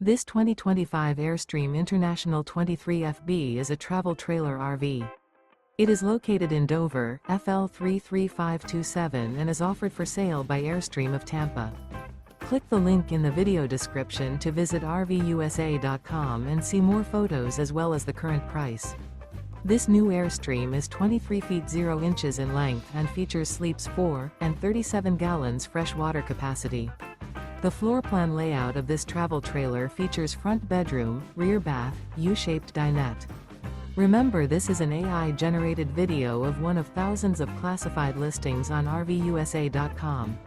This 2025 Airstream International 23FB is a travel trailer RV. It is located in Dover, FL 33527 and is offered for sale by Airstream of Tampa. Click the link in the video description to visit RVUSA.com and see more photos as well as the current price. This new Airstream is 23 feet 0 inches in length and features sleeps 4 and 37 gallons fresh water capacity. The floor plan layout of this travel trailer features front bedroom, rear bath, U-shaped dinette. Remember, this is an AI-generated video of one of thousands of classified listings on RVUSA.com.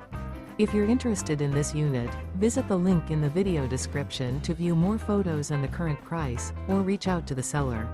If you're interested in this unit, visit the link in the video description to view more photos and the current price, or reach out to the seller.